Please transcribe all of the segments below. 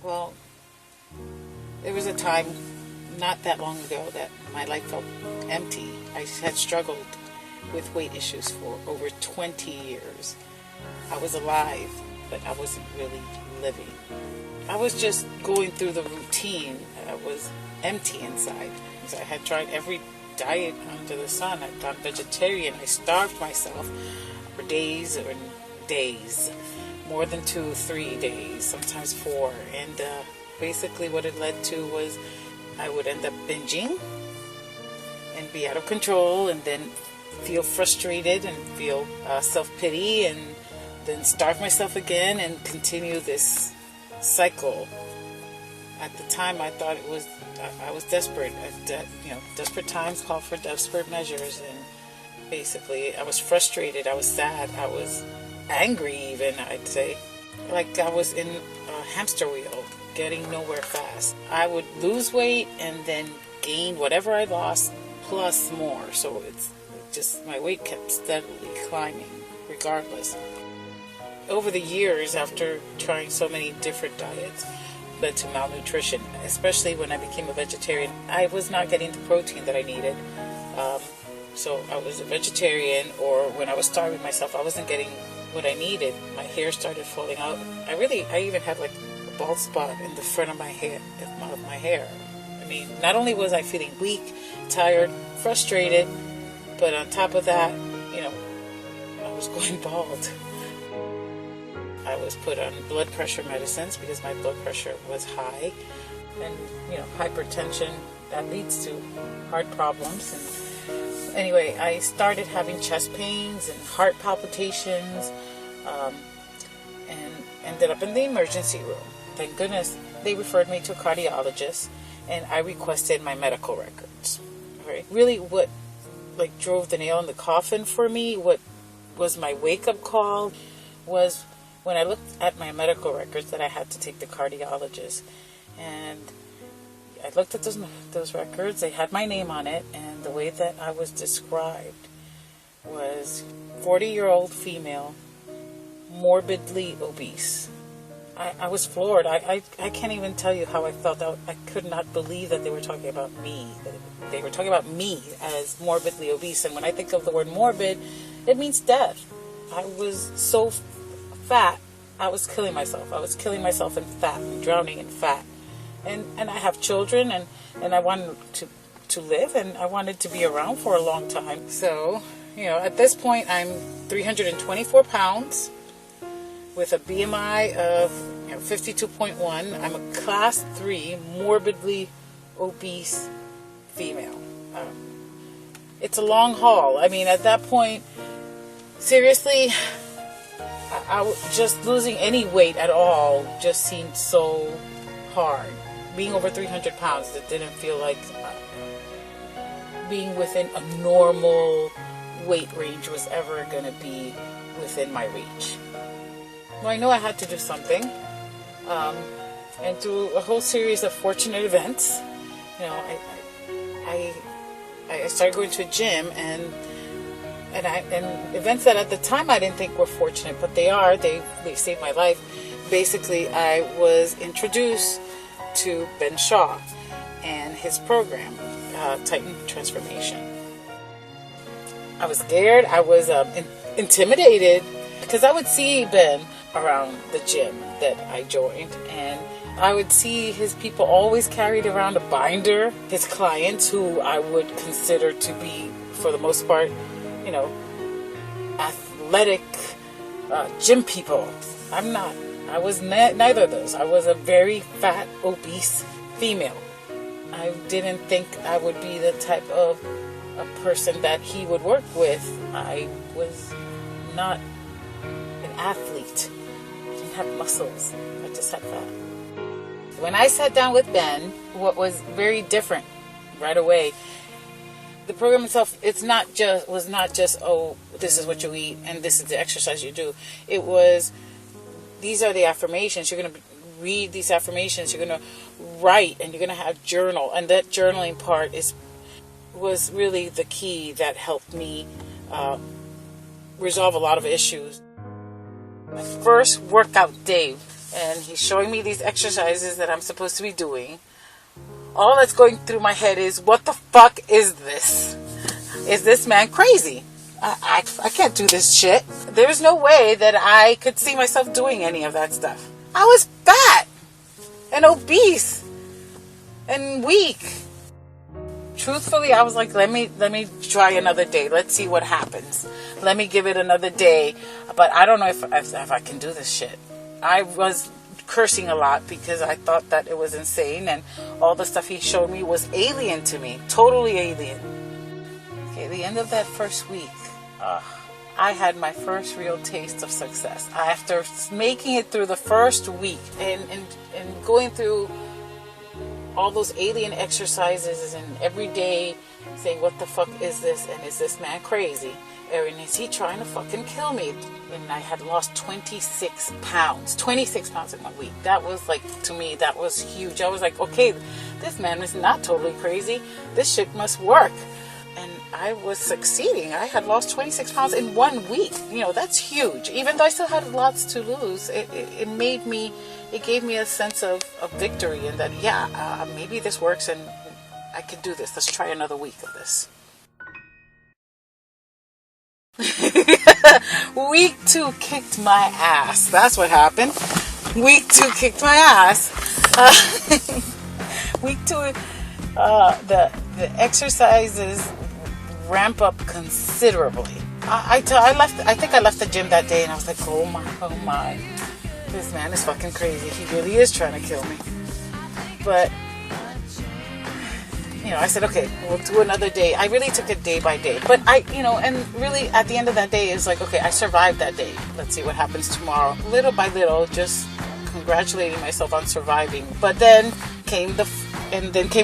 Well, there was a time not that long ago that my life felt empty. I had struggled with weight issues for over 20 years. I was alive, but I wasn't really living. I was just going through the routine. I was empty inside. I had tried every diet under the sun. I'd gone vegetarian. I starved myself for days, more than 2, 3 days, sometimes 4. And basically what it led to was I would end up binging and be out of control, and then feel frustrated and feel self-pity, and then starve myself again and continue this cycle. At the time, I thought I was desperate. Desperate times call for desperate measures, and basically I was frustrated, I was sad, I was angry even, I'd say. Like I was in a hamster wheel, getting nowhere fast. I would lose weight and then gain whatever I lost plus more. So it's just, my weight kept steadily climbing regardless. Over the years, after trying so many different diets, led to malnutrition, especially when I became a vegetarian. I was not getting the protein that I needed. So I was a vegetarian, or when I was starving myself, I wasn't getting what I needed. My hair started falling out. I even had like a bald spot in the front of my hair. I mean, not only was I feeling weak, tired, frustrated, but on top of that, I was going bald. I was put on blood pressure medicines because my blood pressure was high, and hypertension, that leads to heart problems. And anyway, I started having chest pains and heart palpitations, and ended up in the emergency room. Thank goodness they referred me to a cardiologist, and I requested my medical records. Right? Really, what drove the nail in the coffin for me, what was my wake-up call, was when I looked at my medical records that I had to take the cardiologist. And I looked at those records. They had my name on it, and the way that I was described was 40-year-old female, morbidly obese. I was floored. I can't even tell you how I felt. I could not believe that they were talking about me. They were talking about me as morbidly obese. And when I think of the word morbid, it means death. I was so fat, I was killing myself. I was killing myself in fat, and drowning in fat. And I have children, and I wanted to live, and I wanted to be around for a long time. So, at this point, I'm 324 pounds with a BMI of 52.1. I'm a class 3 morbidly obese female. It's a long haul. I mean, at that point, seriously, just losing any weight at all just seemed so hard. Being over 300 pounds, that didn't feel like being within a normal weight range was ever going to be within my reach. Well, I know I had to do something, and through a whole series of fortunate events, I started going to a gym, and events that at the time I didn't think were fortunate, but they are. They saved my life. Basically, I was introduced to Ben Shaw and his program, Titan Transformation. I was scared. I was intimidated, because I would see Ben around the gym that I joined, and I would see his people always carried around a binder, his clients, who I would consider to be, for the most part, athletic gym people. I'm not. I was neither of those. I was a very fat, obese female. I didn't think I would be the type of a person that he would work with. I was not an athlete. I didn't have muscles. I just had fat. When I sat down with Ben, what was very different right away, the program itself, was not just, oh, this is what you eat and this is the exercise you do. It was, these are the affirmations. You're going to read these affirmations. You're going to write, and you're going to have journal. And that journaling part was really the key that helped me resolve a lot of issues. My first workout day, and he's showing me these exercises that I'm supposed to be doing. All that's going through my head is, what the fuck is this? Is this man crazy? I can't do this shit. There's no way that I could see myself doing any of that stuff. I was fat and obese and weak. Truthfully, I was like, let me try another day. Let's see what happens. Let me give it another day. But I don't know if I can do this shit. I was cursing a lot because I thought that it was insane, and all the stuff he showed me was alien to me. Totally alien. Okay, the end of that first week, I had my first real taste of success. After making it through the first week and going through all those alien exercises and every day saying, what the fuck is this? And is this man crazy? And is he trying to fucking kill me? And I had lost 26 pounds. 26 pounds in 1 week. That was like, to me, that was huge. I was like, okay, this man is not totally crazy. This shit must work. And I was succeeding. I had lost 26 pounds in 1 week. You know, that's huge. Even though I still had lots to lose, it gave me a sense of victory, and that, maybe this works and I can do this. Let's try another week of this. Week 2 kicked my ass. That's what happened. Week 2 kicked my ass. Week 2, the exercises ramp up considerably. I think I left the gym that day and I was like, oh my, this man is fucking crazy. He really is trying to kill me. But I said, okay, we'll do another day. I really took it day by day. But and really at the end of that day, it's like, okay, I survived that day. Let's see what happens tomorrow. Little by little, just congratulating myself on surviving. But then came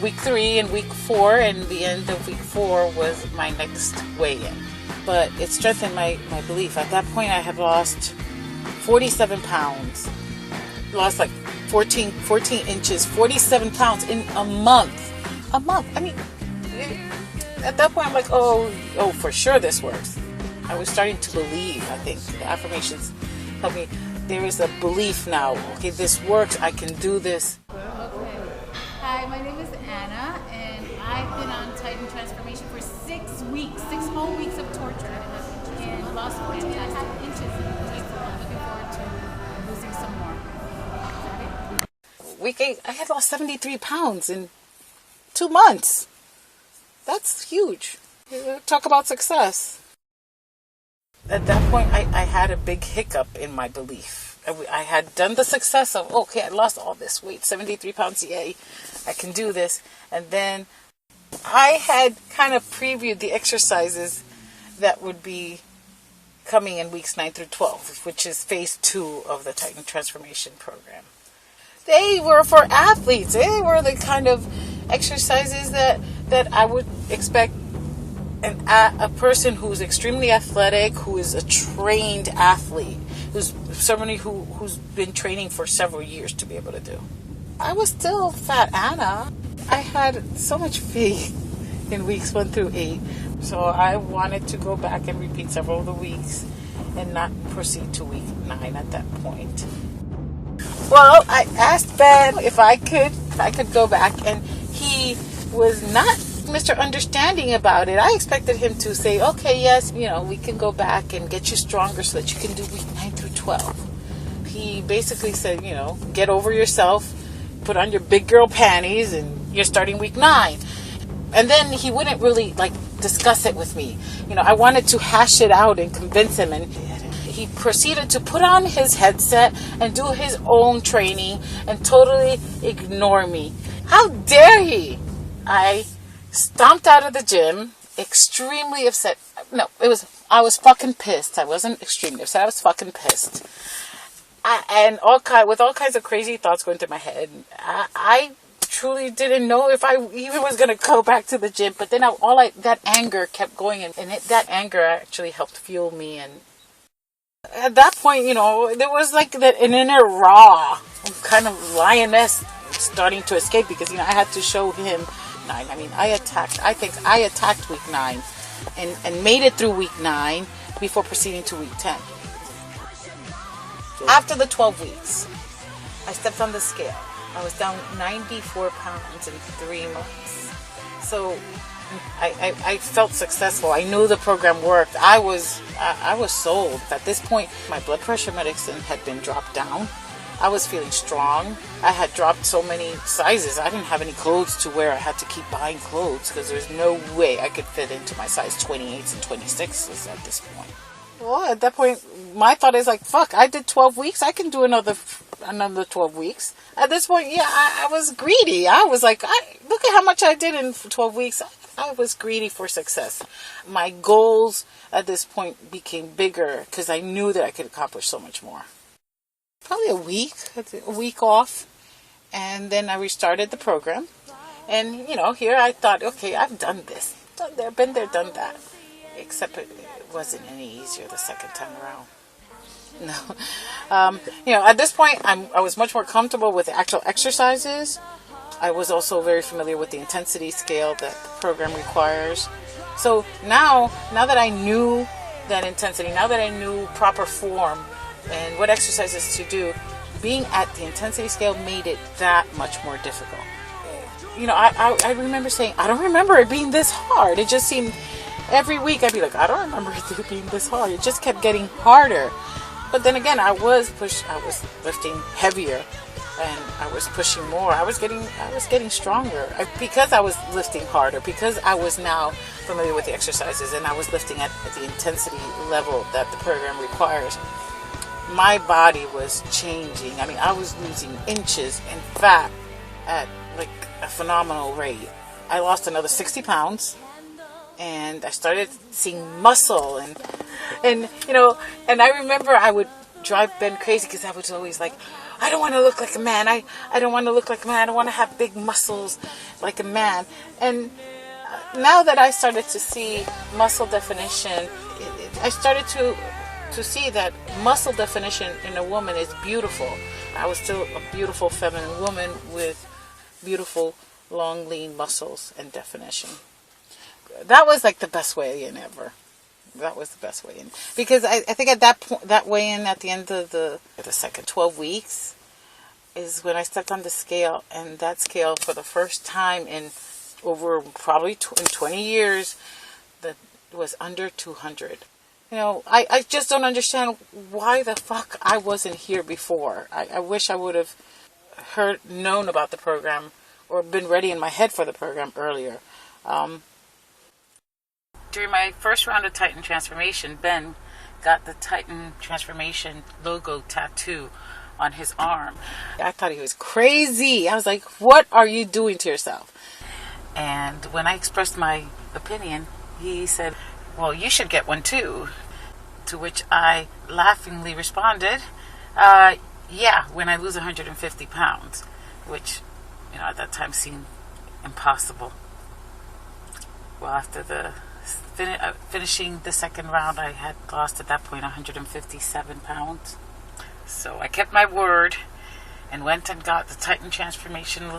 week 3 and week 4, and the end of week 4 was my next weigh-in. But it strengthened my belief. At that point, I had lost 47 pounds. Lost like 14 inches, 47 pounds in a month. A month. I mean, at that point, I'm like, oh, for sure this works. I was starting to believe. I think the affirmations helped me. There is a belief now. Okay, this works. I can do this. Okay. Hi, my name is Anna, and I've been on Titan Transformation for 6 weeks, 6 whole weeks of torture, and lost 14.5 inches. I'm looking forward to losing some more. Week 8, I had lost 73 pounds in 2 months. That's huge. Talk about success. At that point, I had a big hiccup in my belief. I had done the success of, okay, I lost all this weight, 73 pounds, yay, I can do this. And then I had kind of previewed the exercises that would be coming in weeks 9 through 12, which is phase 2 of the Titan Transformation program. They were for athletes. They were the kind of exercises that I would expect a person who's extremely athletic, who is a trained athlete, who's somebody who's been training for several years to be able to do. I was still fat Anna. I had so much faith in weeks 1 through 8, so I wanted to go back and repeat several of the weeks and not proceed to week 9 at that point. Well, I asked Ben if I could go back, and he was not Mr. Understanding about it. I expected him to say, okay, yes, we can go back and get you stronger so that you can do week 9 through 12. He basically said, get over yourself, put on your big girl panties, and you're starting week 9. And then he wouldn't really discuss it with me. I wanted to hash it out and convince him, and he proceeded to put on his headset and do his own training and totally ignore me. How dare he? I stomped out of the gym, extremely upset. I was fucking pissed. I wasn't extremely upset. I was fucking pissed. With all kinds of crazy thoughts going through my head. I truly didn't know if I even was going to go back to the gym. But then that anger kept going, and that anger actually helped fuel me. And at that point, there was an inner raw kind of lioness starting to escape, because I had to show him 9. I mean, I think I attacked week 9 and made it through week 9 before proceeding to week 10. After the 12 weeks, I stepped on the scale. I was down 94 pounds in 3 months. So I felt successful. I knew the program worked. I was sold. At this point, my blood pressure medicine had been dropped down. I was feeling strong. I had dropped so many sizes. I didn't have any clothes to wear. I had to keep buying clothes because there's no way I could fit into my size 28s and 26s at this point. Well, at that point, my thought is like, fuck, I did 12 weeks. I can do another 12 weeks. At this point, yeah, I was greedy. I was like, look at how much I did in 12 weeks. I was greedy for success. My goals at this point became bigger because I knew that I could accomplish so much more. Probably a week off. And then I restarted the program. And, here I thought, okay, I've done this. Been there, done that. Except it wasn't any easier the second time around. No. At this point, I was much more comfortable with the actual exercises. I was also very familiar with the intensity scale that the program requires. So now that I knew that intensity, now that I knew proper form and what exercises to do, being at the intensity scale made it that much more difficult. I remember saying, I don't remember it being this hard. It just seemed, every week I'd be like, I don't remember it being this hard. It just kept getting harder. But then again, I was lifting heavier, and I was pushing more. I was getting stronger because I was lifting harder, because I was now familiar with the exercises and I was lifting at the intensity level that the program requires. My body was changing. I mean, I was losing inches in fat at like a phenomenal rate. I lost another 60 pounds. And I started seeing muscle and I remember I would drive Ben crazy because I was always like, I don't want to look like a man. I don't want to look like a man. I don't want to have big muscles like a man. And now that I started to see muscle definition, I started to see that muscle definition in a woman is beautiful. I was still a beautiful feminine woman with beautiful long lean muscles and definition. That was like the best weigh in ever. That was the best weigh in. Because I think at that point, that weigh in at the end of the second 12 weeks is when I stepped on the scale. And that scale, for the first time in over probably in 20 years, that was under 200. I just don't understand why the fuck I wasn't here before. I wish I would have known about the program or been ready in my head for the program earlier. During my first round of Titan Transformation, Ben got the Titan Transformation logo tattoo on his arm. I thought he was crazy. I was like, what are you doing to yourself? And when I expressed my opinion, he said, well, you should get one too. To which I laughingly responded, yeah, when I lose 150 pounds, which, at that time seemed impossible. Well, after finishing the second round, I had lost at that point 157 pounds. So I kept my word and went and got the Titan Transformation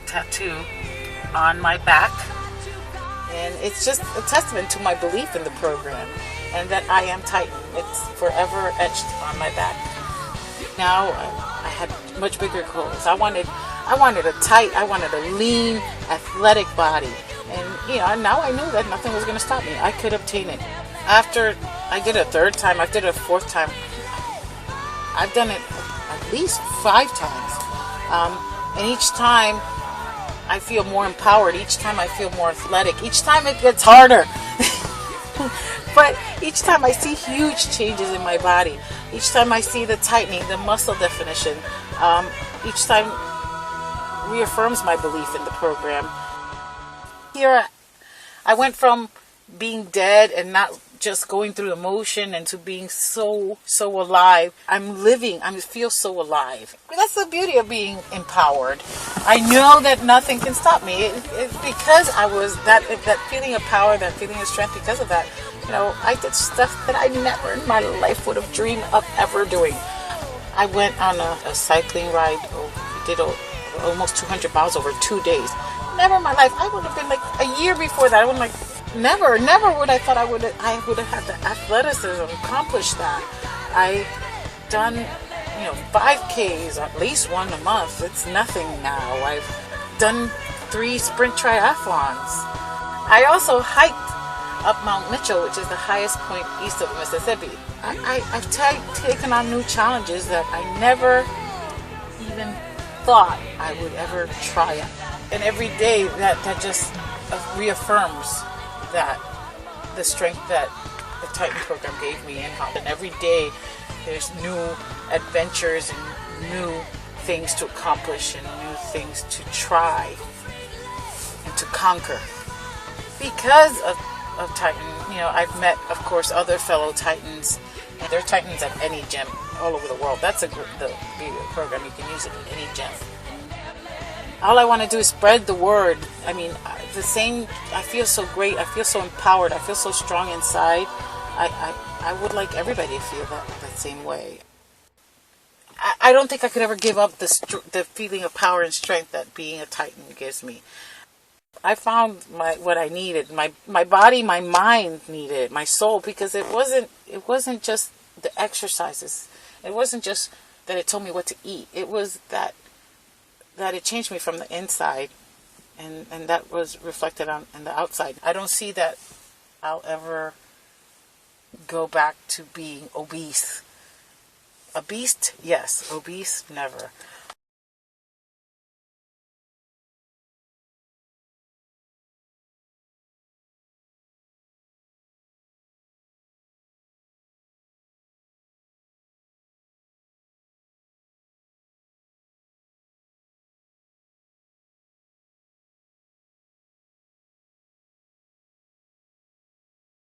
tattoo on my back. And it's just a testament to my belief in the program and that I am Titan. It's forever etched on my back. Now I had much bigger goals. I wanted a lean, athletic body. And, now I knew that nothing was going to stop me. I could obtain it. After I did it a third time, I did it a fourth time. I've done it at least 5 times. And each time I feel more empowered. Each time I feel more athletic. Each time it gets harder. But each time I see huge changes in my body. Each time I see the tightening, the muscle definition. Each time reaffirms my belief in the program. Here, I went from being dead and not just going through the motion and to being so alive. I'm living. I feel so alive. That's the beauty of being empowered. I know that nothing can stop me. It's because I was that feeling of power, that feeling of strength. Because of that, I did stuff that I never in my life would have dreamed of ever doing. I went on a cycling ride. Did almost 200 miles over 2 days. Never in my life. I would have been like a year before that. I would never would I thought I would have had the athleticism to accomplish that. I done, 5Ks, at least one a month. It's nothing now. I've done 3 sprint triathlons. I also hiked up Mount Mitchell, which is the highest point east of Mississippi. I've taken on new challenges that I never even thought I would ever try it. And every day that just reaffirms that the strength that the Titan program gave me, and every day there's new adventures and new things to accomplish and new things to try and to conquer. Because of Titan, I've met, of course, other fellow Titans. And there are Titans at any gym all over the world. That's the program. You can use it at any gym. All I want to do is spread the word. I mean, I feel so great. I feel so empowered. I feel so strong inside. I would like everybody to feel that same way. I don't think I could ever give up the feeling of power and strength that being a Titan gives me. I found what I needed. My body, my mind needed, my soul, because it wasn't just the exercises. It wasn't just that it told me what to eat. It was that it changed me from the inside, and that was reflected on the outside. I don't see that I'll ever go back to being obese. A beast, yes. Obese, never.